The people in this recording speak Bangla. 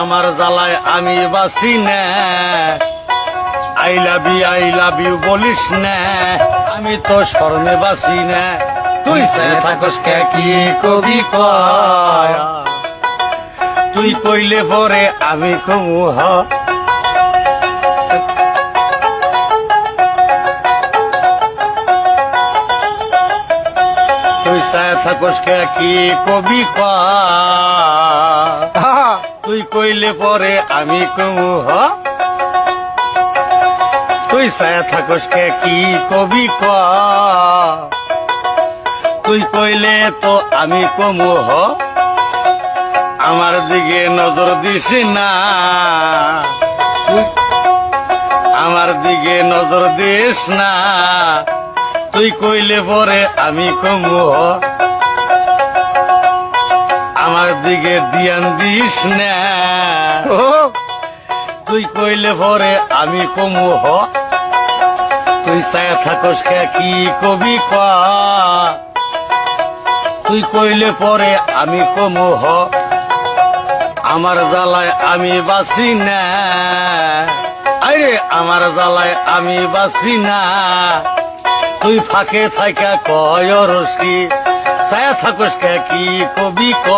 আমার জ্বালায় আমি বাসি না, আই লাভ ইউ বলিস না, আমি তো শরমে বাসি না। তুই সে থাকস কে কি কবি কয়, তুই কইলে পরে আমি কমু হ। তুই সে থাকস কে কি কবি কয়, তুই কইলে পরে আমি কমু হ। তুই ছায়া থাকস কে কি কবি ক, তুই কইলে তো আমি কমু হ। আমার দিকে নজর দিস না, আমার দিকে নজর দিস না, তুই কইলে পরে আমি কমু হ। আমার দিকে দিয়ান দিস না, তুই কইলে পরে আমি কমু হ। তুই ছায়া থাকস কে কি কবি ক, তুই কইলে পরে আমি কমু হ। আমার জ্বালায় আমি বাসি না, আরে আমার জ্বালায় আমি বাসি না, তুই ফাঁকে থাকা কয় রসি, ছায়া থাকস কে কি কবি ক।